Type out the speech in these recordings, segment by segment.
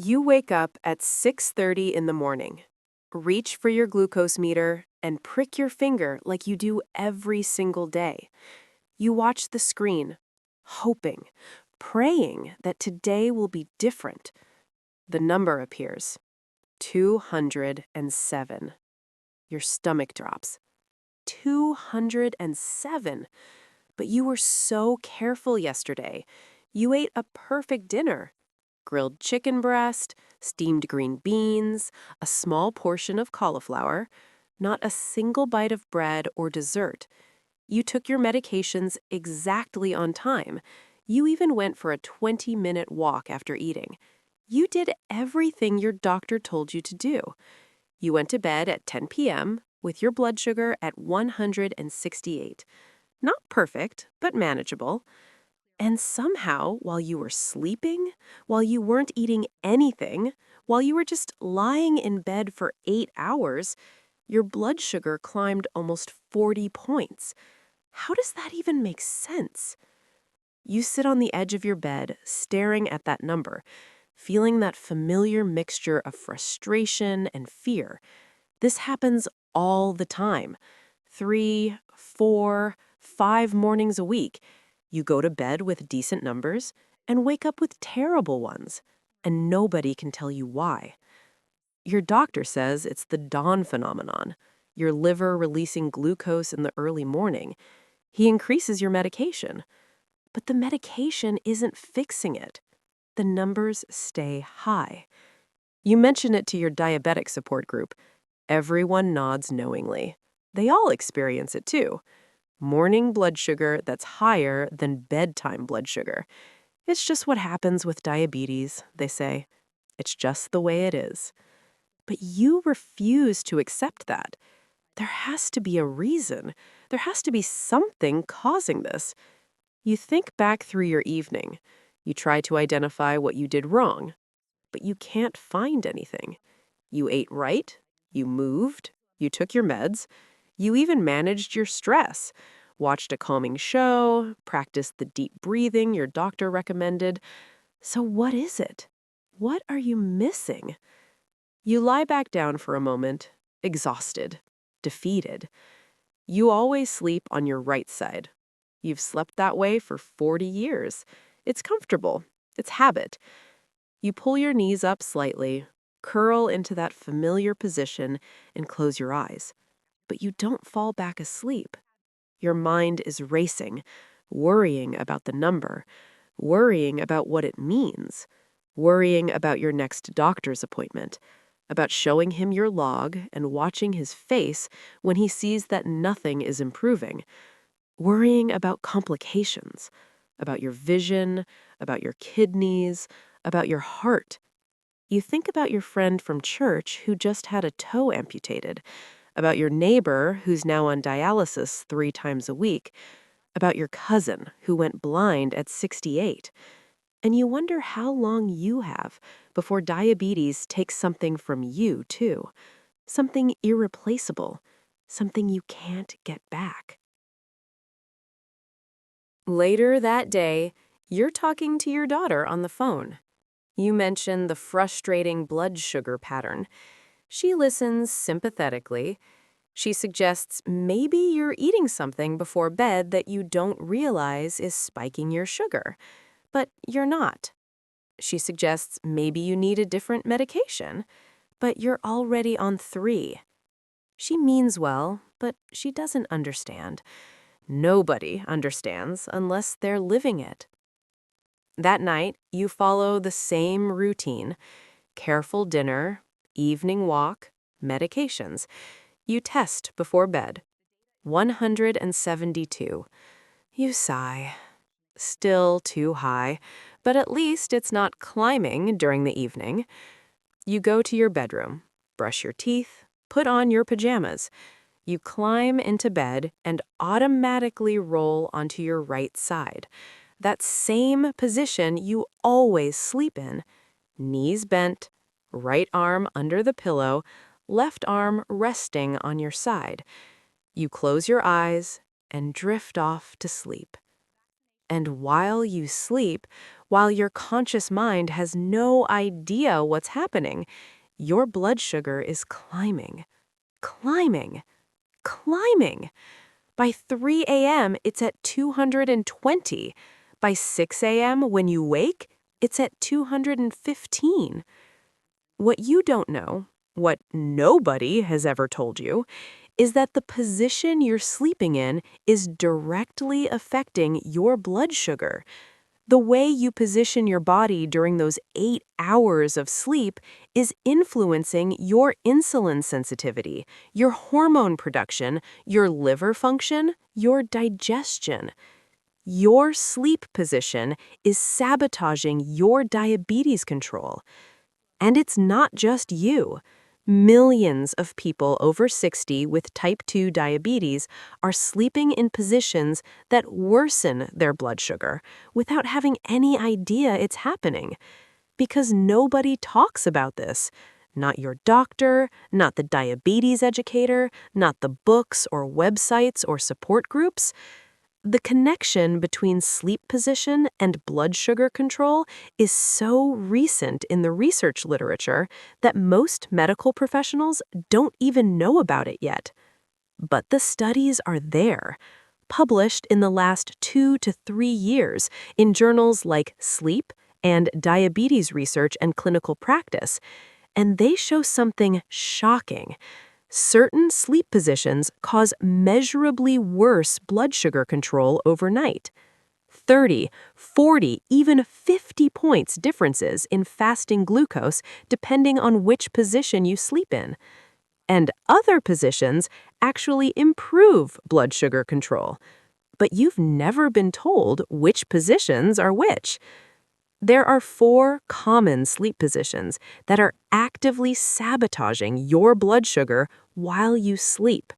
You wake up at 6:30 in the morning, reach for your glucose meter, and prick your finger like you do every single day. You watch the screen, hoping, praying that today will be different. The number appears 207. Your stomach drops. 207. But you were so careful yesterday. You ate a perfect dinner. Grilled chicken breast, steamed green beans, a small portion of cauliflower, not a single bite of bread or dessert. You took your medications exactly on time. You even went for a 20-minute walk after eating. You did everything your doctor told you to do. You went to bed at 10 p.m. with your blood sugar at 168. Not perfect, but manageable. And somehow, while you were sleeping, while you weren't eating anything, while you were just lying in bed for 8 hours, your blood sugar climbed almost 40 points. How does that even make sense? You sit on the edge of your bed, staring at that number, feeling that familiar mixture of frustration and fear. This happens all the time. 3, 4, 5 mornings a week. You go to bed with decent numbers and wake up with terrible ones, and nobody can tell you why. Your doctor says it's the dawn phenomenon, your liver releasing glucose in the early morning. He increases your medication. But the medication isn't fixing it. The numbers stay high. You mention it to your diabetic support group. Everyone nods knowingly. They all experience it too. Morning blood sugar that's higher than bedtime blood sugar. It's just what happens with diabetes, they say. It's just the way it is. But you refuse to accept that. There has to be a reason. There has to be something causing this. You think back through your evening. You try to identify what you did wrong, but you can't find anything. You ate right, you moved, you took your meds, you even managed your stress, watched a calming show, practiced the deep breathing your doctor recommended. So what is it? What are you missing? You lie back down for a moment, exhausted, defeated. You always sleep on your right side. You've slept that way for 40 years. It's comfortable. It's habit. You pull your knees up slightly, curl into that familiar position, and close your eyes. But you don't fall back asleep. Your mind is racing, worrying about the number, worrying about what it means, worrying about your next doctor's appointment, about showing him your log and watching his face when he sees that nothing is improving, worrying about complications, about your vision, about your kidneys, about your heart. You think about your friend from church who just had a toe amputated, about your neighbor who's now on dialysis 3 times a week, about your cousin who went blind at 68. And you wonder how long you have before diabetes takes something from you, too. Something irreplaceable, something you can't get back. Later that day, you're talking to your daughter on the phone. You mention the frustrating blood sugar pattern. She listens sympathetically. She suggests maybe you're eating something before bed that you don't realize is spiking your sugar, but you're not. She suggests maybe you need a different medication, but you're already on 3. She means well, but she doesn't understand. Nobody understands unless they're living it. That night, you follow the same routine: careful dinner, evening walk, medications. You test before bed. 172. You sigh. Still too high, but at least it's not climbing during the evening. You go to your bedroom, brush your teeth, put on your pajamas. You climb into bed and automatically roll onto your right side. That same position you always sleep in. Knees bent, right arm under the pillow, left arm resting on your side. You close your eyes and drift off to sleep. And while you sleep, while your conscious mind has no idea what's happening. Your blood sugar is climbing, climbing, climbing. By 3 a.m., it's at 220. By 6 a.m., when you wake, it's at 215. What you don't know, what nobody has ever told you, is that the position you're sleeping in is directly affecting your blood sugar. The way you position your body during those 8 hours of sleep is influencing your insulin sensitivity, your hormone production, your liver function, your digestion. Your sleep position is sabotaging your diabetes control. And it's not just you. Millions of people over 60 with type 2 diabetes are sleeping in positions that worsen their blood sugar without having any idea it's happening. Because nobody talks about this. Not your doctor, not the diabetes educator, not the books or websites or support groups. The connection between sleep position and blood sugar control is so recent in the research literature that most medical professionals don't even know about it yet. But the studies are there, published in the last 2 to 3 years in journals like Sleep and Diabetes Research and Clinical Practice, and they show something shocking. Certain sleep positions cause measurably worse blood sugar control overnight. 30, 40, even 50 points differences in fasting glucose depending on which position you sleep in. And other positions actually improve blood sugar control. But you've never been told which positions are which. There are 4 common sleep positions that are actively sabotaging your blood sugar while you sleep.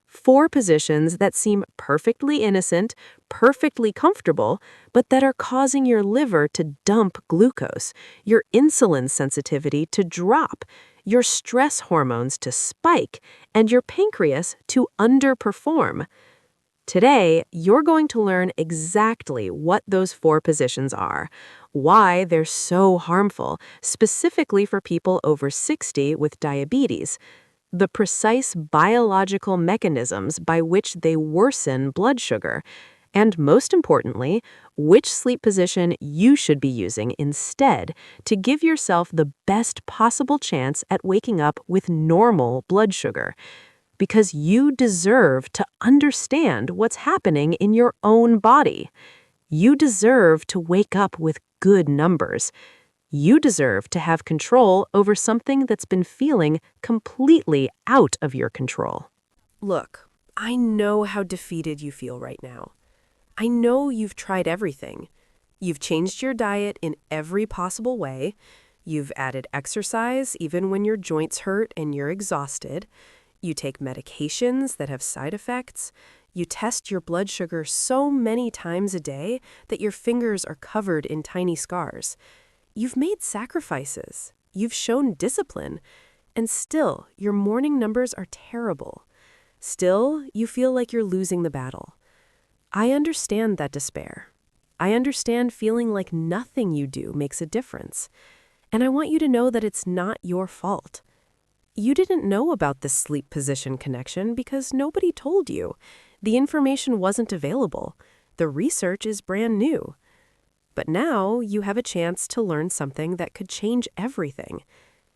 4 positions that seem perfectly innocent, perfectly comfortable, but that are causing your liver to dump glucose, your insulin sensitivity to drop, your stress hormones to spike, and your pancreas to underperform. Today, you're going to learn exactly what those 4 positions are, why they're so harmful, specifically for people over 60 with diabetes, the precise biological mechanisms by which they worsen blood sugar, and most importantly, which sleep position you should be using instead to give yourself the best possible chance at waking up with normal blood sugar. Because you deserve to understand what's happening in your own body. You deserve to wake up with good numbers. You deserve to have control over something that's been feeling completely out of your control. Look, I know how defeated you feel right now. I know you've tried everything. You've changed your diet in every possible way. You've added exercise even when your joints hurt and you're exhausted. You take medications that have side effects. You test your blood sugar so many times a day that your fingers are covered in tiny scars. You've made sacrifices. You've shown discipline. And still, your morning numbers are terrible. Still, you feel like you're losing the battle. I understand that despair. I understand feeling like nothing you do makes a difference. And I want you to know that it's not your fault. You didn't know about this sleep position connection because nobody told you. The information wasn't available. The research is brand new. But now you have a chance to learn something that could change everything.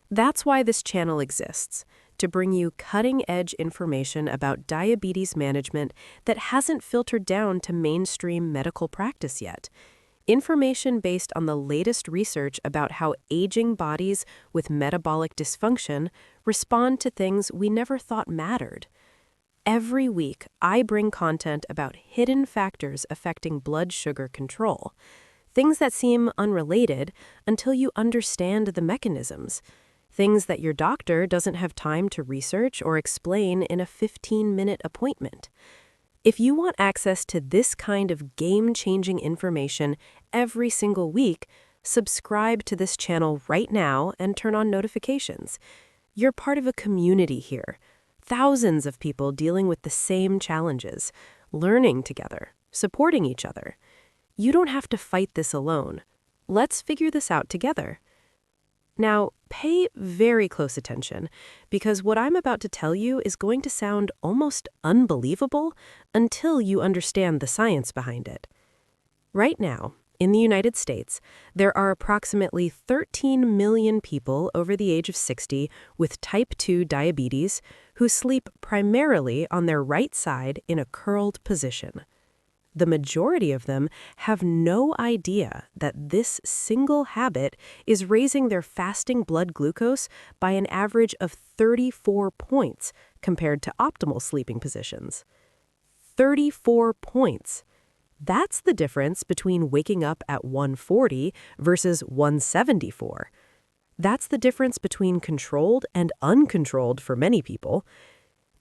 That's why this channel exists, to bring you cutting-edge information about diabetes management that hasn't filtered down to mainstream medical practice yet. Information based on the latest research about how aging bodies with metabolic dysfunction respond to things we never thought mattered. Every week, I bring content about hidden factors affecting blood sugar control, things that seem unrelated until you understand the mechanisms, things that your doctor doesn't have time to research or explain in a 15-minute appointment. If you want access to this kind of game-changing information every single week, subscribe to this channel right now and turn on notifications. You're part of a community here. Thousands of people dealing with the same challenges, learning together, supporting each other. You don't have to fight this alone. Let's figure this out together. Now, pay very close attention, because what I'm about to tell you is going to sound almost unbelievable until you understand the science behind it. Right now, in the United States, there are approximately 13 million people over the age of 60 with type 2 diabetes who sleep primarily on their right side in a curled position. The majority of them have no idea that this single habit is raising their fasting blood glucose by an average of 34 points compared to optimal sleeping positions. 34 points. That's the difference between waking up at 140 versus 174. That's the difference between controlled and uncontrolled for many people.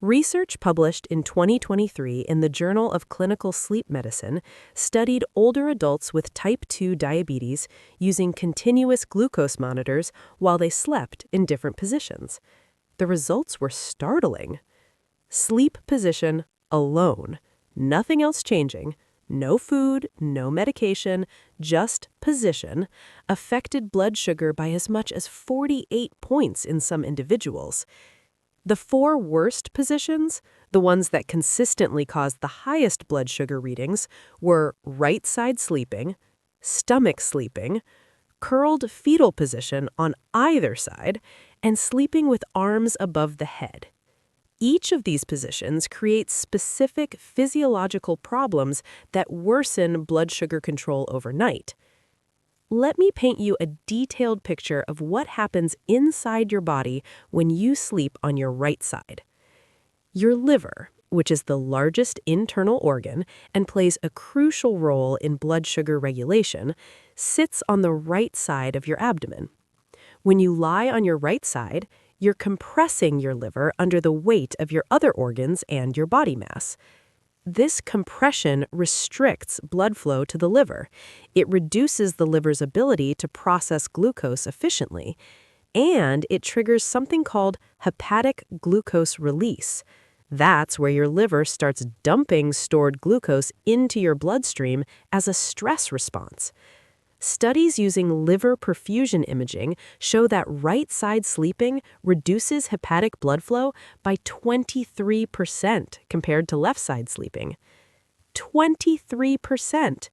Research published in 2023 in the Journal of Clinical Sleep Medicine studied older adults with type 2 diabetes using continuous glucose monitors while they slept in different positions. The results were startling. Sleep position alone, nothing else changing, no food, no medication, just position, affected blood sugar by as much as 48 points in some individuals. The 4 worst positions, the ones that consistently caused the highest blood sugar readings, were right side sleeping, stomach sleeping, curled fetal position on either side, and sleeping with arms above the head. Each of these positions creates specific physiological problems that worsen blood sugar control overnight. Let me paint you a detailed picture of what happens inside your body when you sleep on your right side. Your liver, which is the largest internal organ and plays a crucial role in blood sugar regulation, sits on the right side of your abdomen. When you lie on your right side, you're compressing your liver under the weight of your other organs and your body mass. This compression restricts blood flow to the liver. It reduces the liver's ability to process glucose efficiently, and it triggers something called hepatic glucose release. That's where your liver starts dumping stored glucose into your bloodstream as a stress response. Studies using liver perfusion imaging show that right-side sleeping reduces hepatic blood flow by 23% compared to left-side sleeping. 23%!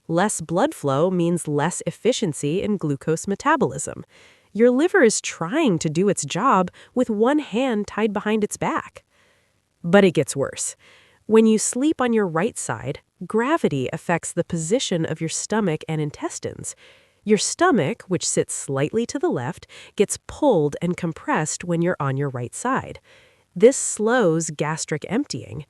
Less blood flow means less efficiency in glucose metabolism. Your liver is trying to do its job with one hand tied behind its back. But it gets worse. When you sleep on your right side, gravity affects the position of your stomach and intestines. Your stomach, which sits slightly to the left, gets pulled and compressed when you're on your right side. This slows gastric emptying.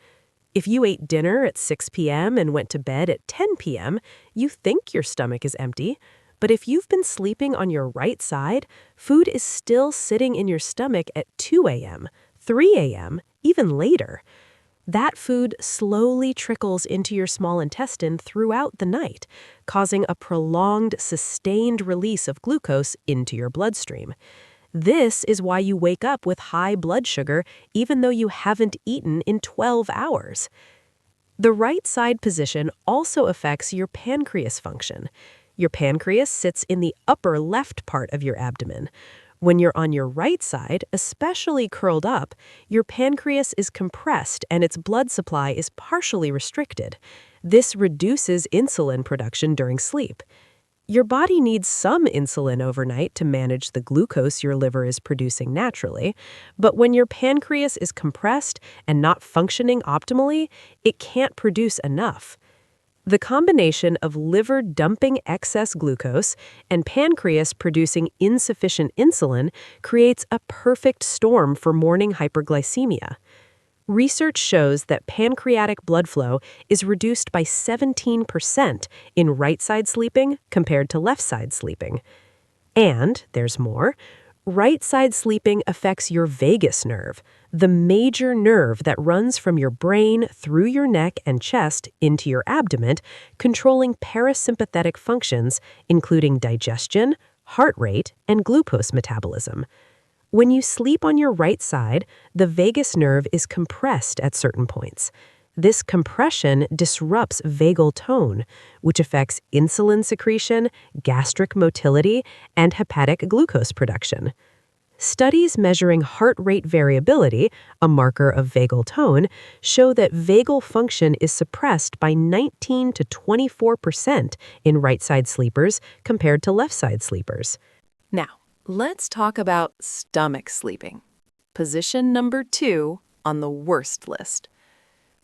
If you ate dinner at 6 p.m. and went to bed at 10 p.m., you think your stomach is empty. But if you've been sleeping on your right side, food is still sitting in your stomach at 2 a.m., 3 a.m., even later. That food slowly trickles into your small intestine throughout the night, causing a prolonged, sustained release of glucose into your bloodstream. This is why you wake up with high blood sugar even though you haven't eaten in 12 hours. The right side position also affects your pancreas function. Your pancreas sits in the upper left part of your abdomen. When you're on your right side, especially curled up, your pancreas is compressed and its blood supply is partially restricted. This reduces insulin production during sleep. Your body needs some insulin overnight to manage the glucose your liver is producing naturally, but when your pancreas is compressed and not functioning optimally, it can't produce enough. The combination of liver dumping excess glucose and pancreas producing insufficient insulin creates a perfect storm for morning hyperglycemia. Research shows that pancreatic blood flow is reduced by 17% in right-side sleeping compared to left-side sleeping. And, there's more, right-side sleeping affects your vagus nerve, the major nerve that runs from your brain through your neck and chest into your abdomen, controlling parasympathetic functions, including digestion, heart rate, and glucose metabolism. When you sleep on your right side, the vagus nerve is compressed at certain points. This compression disrupts vagal tone, which affects insulin secretion, gastric motility, and hepatic glucose production. Studies measuring heart rate variability, a marker of vagal tone, show that vagal function is suppressed by 19 to 24% in right-side sleepers compared to left-side sleepers. Now, let's talk about stomach sleeping. Position number 2 on the worst list.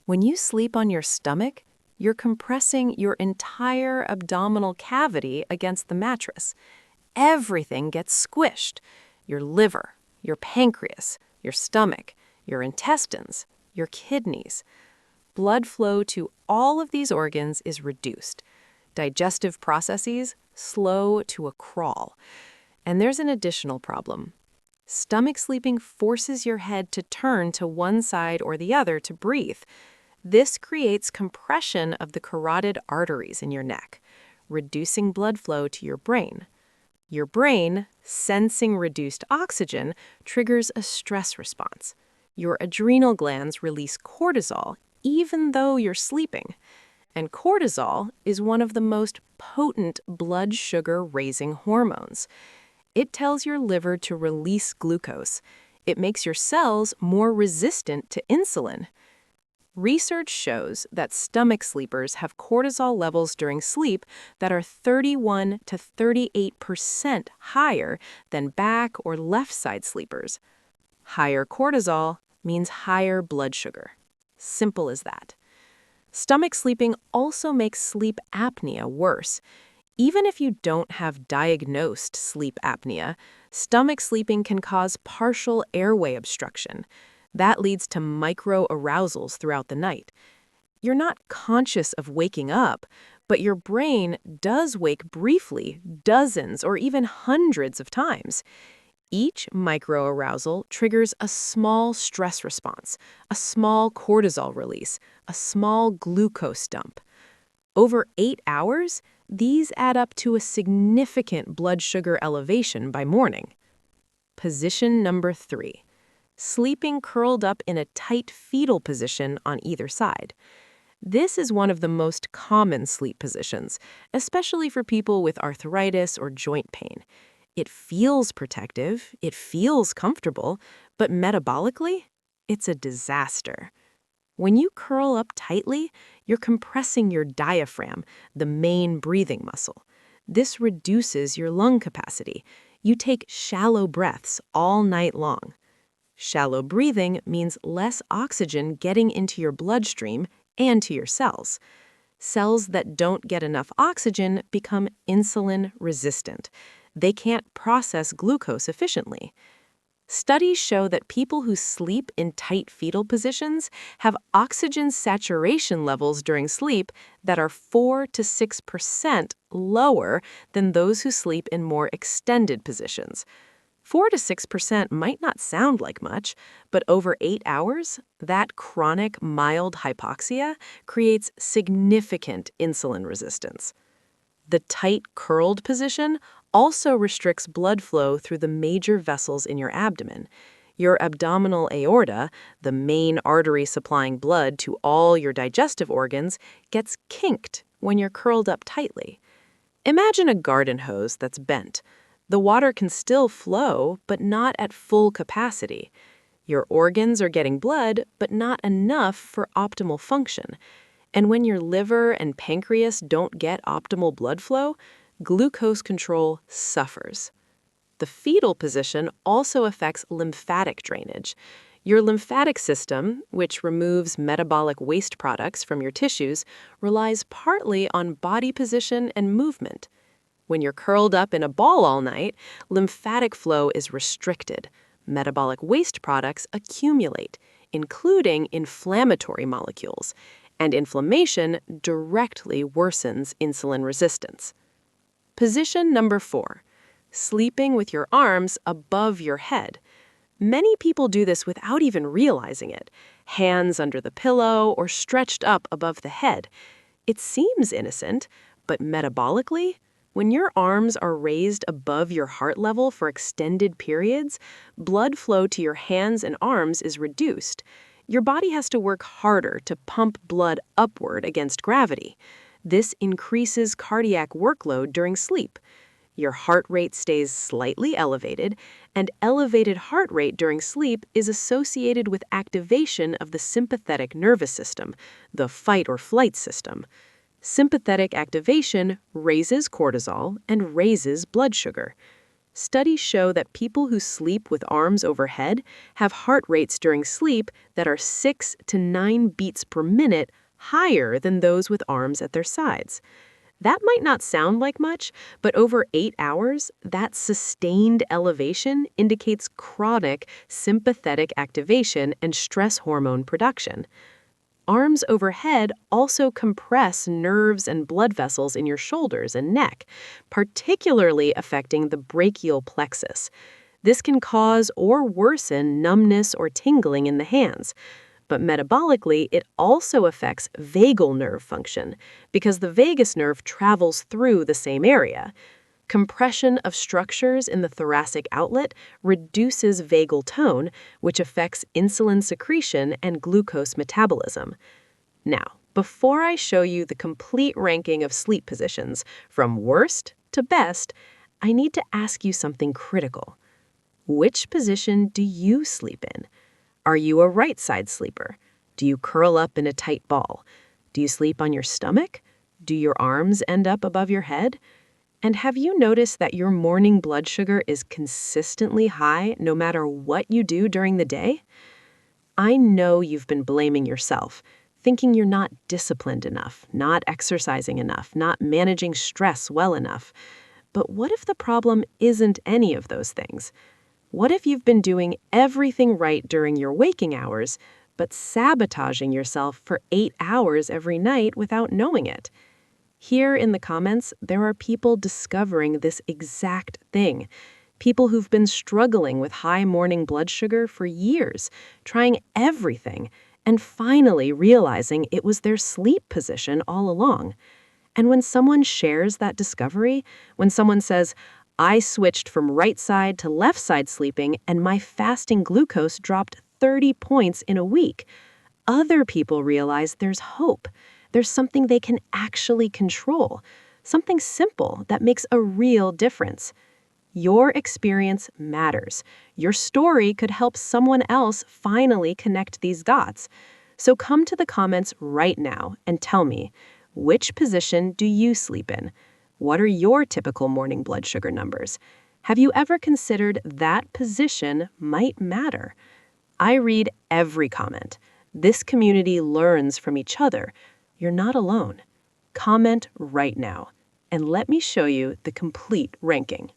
When you sleep on your stomach, you're compressing your entire abdominal cavity against the mattress. Everything gets squished. Your liver, your pancreas, your stomach, your intestines, your kidneys. Blood flow to all of these organs is reduced. Digestive processes slow to a crawl. And there's an additional problem. Stomach sleeping forces your head to turn to one side or the other to breathe. This creates compression of the carotid arteries in your neck, reducing blood flow to your brain. Your brain, sensing reduced oxygen, triggers a stress response. Your adrenal glands release cortisol even though you're sleeping. And cortisol is one of the most potent blood sugar-raising hormones. It tells your liver to release glucose. It makes your cells more resistant to insulin. Research shows that stomach sleepers have cortisol levels during sleep that are 31 to 38% higher than back or left side sleepers. Higher cortisol means higher blood sugar. Simple as that. Stomach sleeping also makes sleep apnea worse. Even if you don't have diagnosed sleep apnea, stomach sleeping can cause partial airway obstruction. That leads to micro-arousals throughout the night. You're not conscious of waking up, but your brain does wake briefly, dozens or even hundreds of times. Each micro-arousal triggers a small stress response, a small cortisol release, a small glucose dump. Over 8 hours, these add up to a significant blood sugar elevation by morning. Position number 3. Sleeping curled up in a tight fetal position on either side. This is one of the most common sleep positions, especially for people with arthritis or joint pain. It feels protective, it feels comfortable, but metabolically, it's a disaster. When you curl up tightly, you're compressing your diaphragm, the main breathing muscle. This reduces your lung capacity. You take shallow breaths all night long. Shallow breathing means less oxygen getting into your bloodstream and to your cells. Cells that don't get enough oxygen become insulin resistant. They can't process glucose efficiently. Studies show that people who sleep in tight fetal positions have oxygen saturation levels during sleep that are 4 to 6% lower than those who sleep in more extended positions. 4 to 6% might not sound like much, but over 8 hours, that chronic mild hypoxia creates significant insulin resistance. The tight curled position also restricts blood flow through the major vessels in your abdomen. Your abdominal aorta, the main artery supplying blood to all your digestive organs, gets kinked when you're curled up tightly. Imagine a garden hose that's bent. The water can still flow, but not at full capacity. Your organs are getting blood, but not enough for optimal function. And when your liver and pancreas don't get optimal blood flow, glucose control suffers. The fetal position also affects lymphatic drainage. Your lymphatic system, which removes metabolic waste products from your tissues, relies partly on body position and movement. When you're curled up in a ball all night, lymphatic flow is restricted. Metabolic waste products accumulate, including inflammatory molecules, and inflammation directly worsens insulin resistance. Position number 4, sleeping with your arms above your head. Many people do this without even realizing it, hands under the pillow or stretched up above the head. It seems innocent, but metabolically, when your arms are raised above your heart level for extended periods, blood flow to your hands and arms is reduced. Your body has to work harder to pump blood upward against gravity. This increases cardiac workload during sleep. Your heart rate stays slightly elevated, and elevated heart rate during sleep is associated with activation of the sympathetic nervous system, the fight or flight system. Sympathetic activation raises cortisol and raises blood sugar. Studies show that people who sleep with arms overhead have heart rates during sleep that are 6 to 9 beats per minute higher than those with arms at their sides. That might not sound like much, but over 8 hours, that sustained elevation indicates chronic sympathetic activation and stress hormone production. Arms overhead also compress nerves and blood vessels in your shoulders and neck, particularly affecting the brachial plexus. This can cause or worsen numbness or tingling in the hands. But metabolically, it also affects vagal nerve function because the vagus nerve travels through the same area. Compression of structures in the thoracic outlet reduces vagal tone, which affects insulin secretion and glucose metabolism. Now, before I show you the complete ranking of sleep positions, from worst to best, I need to ask you something critical. Which position do you sleep in? Are you a right side sleeper? Do you curl up in a tight ball? Do you sleep on your stomach? Do your arms end up above your head? And have you noticed that your morning blood sugar is consistently high no matter what you do during the day? I know you've been blaming yourself, thinking you're not disciplined enough, not exercising enough, not managing stress well enough. But what if the problem isn't any of those things? What if you've been doing everything right during your waking hours, but sabotaging yourself for 8 hours every night without knowing it? Here in the comments, there are people discovering this exact thing. People who've been struggling with high morning blood sugar for years, trying everything, and finally realizing it was their sleep position all along. And when someone shares that discovery, when someone says, "I switched from right side to left side sleeping and my fasting glucose dropped 30 points in a week," other people realize there's hope. There's something they can actually control, something simple that makes a real difference. Your experience matters. Your story could help someone else finally connect these dots. So come to the comments right now and tell me, which position do you sleep in? What are your typical morning blood sugar numbers? Have you ever considered that position might matter? I read every comment. This community learns from each other. You're not alone. Comment right now, and let me show you the complete ranking.